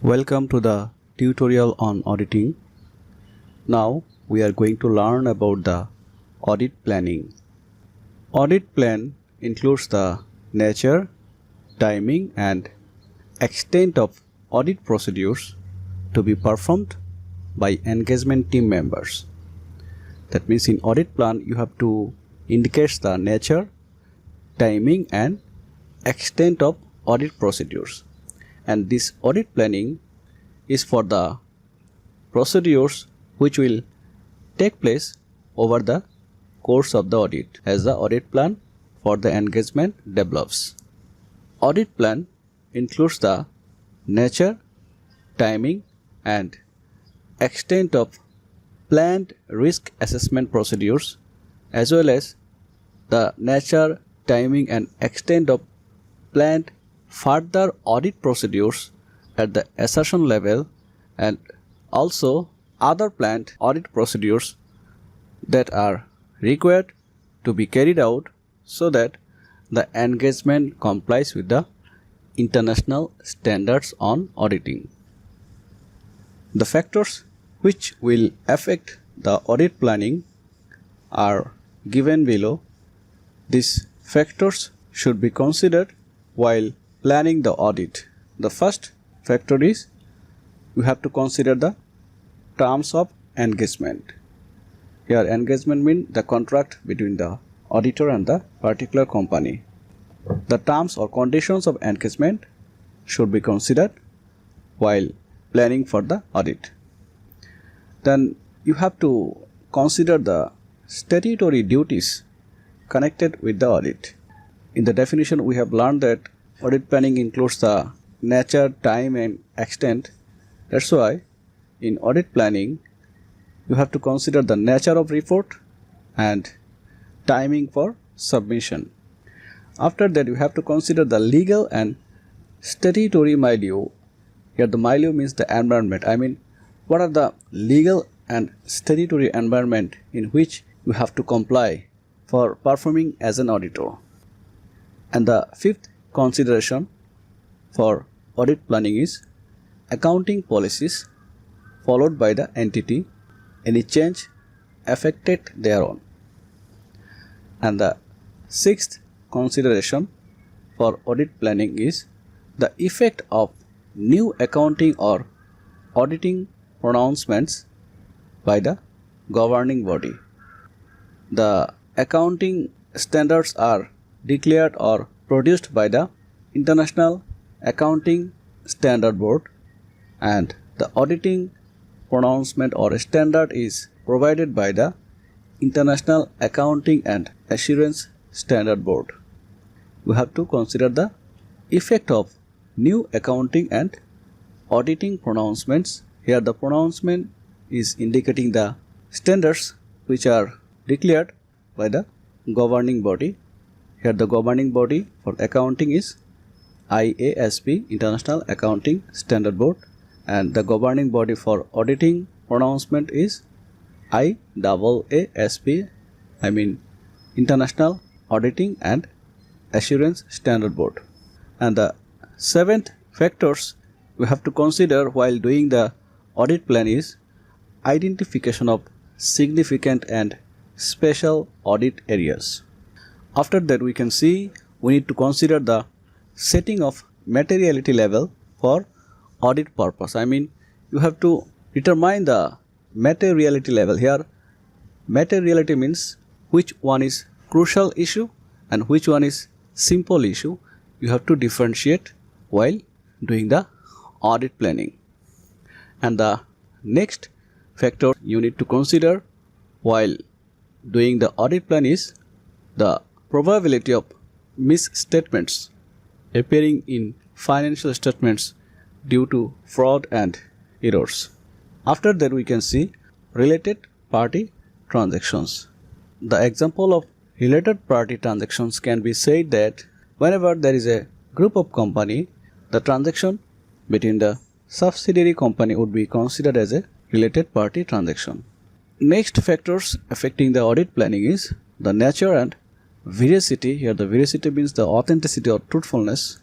Welcome to the tutorial on auditing. Now we are going to learn about the audit planning. Audit plan includes the nature, timing and extent of audit procedures to be performed by engagement team members. That means in audit plan you have to indicate the nature, timing and extent of audit procedures. And this audit planning is for the procedures which will take place over the course of the audit as the audit plan for the engagement develops. Audit plan includes the nature, timing and extent of planned risk assessment procedures as well as the nature, timing and extent of planned further audit procedures at the assertion level and also other planned audit procedures that are required to be carried out so that the engagement complies with the international standards on auditing. The factors which will affect the audit planning are given below. These factors should be considered while planning the audit. The first factor is you have to consider the terms of engagement. Here engagement means the contract between the auditor and the particular company. The terms or conditions of engagement should be considered while planning for the audit. Then you have to consider the statutory duties connected with the audit. In the definition we have learned that audit planning includes the nature, time and extent. That's why in audit planning you have to consider the nature of report and timing for submission. After that you have to consider the legal and statutory milieu. Here the milieu means the environment. I mean what are the legal and statutory environment in which you have to comply for performing as an auditor. And the fifth consideration for audit planning is accounting policies followed by the entity, any change affected thereon. And the sixth consideration for audit planning is the effect of new accounting or auditing pronouncements by the governing body. The accounting standards are declared or produced by the International Accounting Standard Board and the auditing pronouncement or standard is provided by the International Accounting and Assurance Standard Board. We have to consider the effect of new accounting and auditing pronouncements. Here the pronouncement is indicating the standards which are declared by the governing body. Here the governing body for accounting is IASB, International Accounting Standard Board, and the governing body for auditing pronouncement is IAASB, I mean International Auditing and Assurance Standard Board. And the seventh factors we have to consider while doing the audit plan is identification of significant and special audit areas. After that we can see we need to consider the setting of materiality level for audit purpose. I mean you have to determine the materiality level. Here materiality means which one is crucial issue and which one is simple issue. You have to differentiate while doing the audit planning. And the next factor you need to consider while doing the audit plan is the probability of misstatements appearing in financial statements due to fraud and errors. After that we can see related party transactions. The example of related party transactions can be said that whenever there is a group of company, the transaction between the subsidiary company would be considered as a related party transaction. Next factors affecting the audit planning is the nature and veracity. Here the veracity means the authenticity or truthfulness.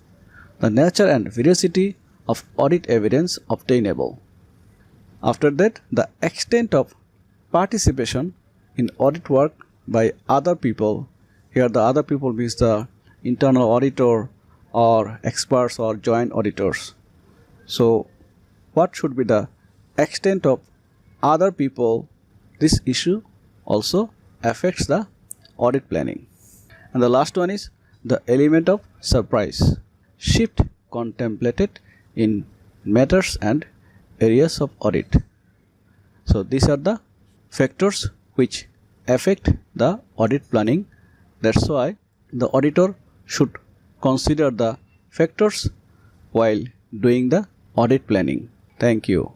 The nature and veracity of audit evidence obtainable. After that, the extent of participation in audit work by other people. Here the other people means the internal auditor or experts or joint auditors. So what should be the extent of other people? This issue also affects the audit planning. And the last one is the element of surprise. Shift contemplated in matters and areas of audit. So these are the factors which affect the audit planning. That's why the auditor should consider the factors while doing the audit planning. Thank you.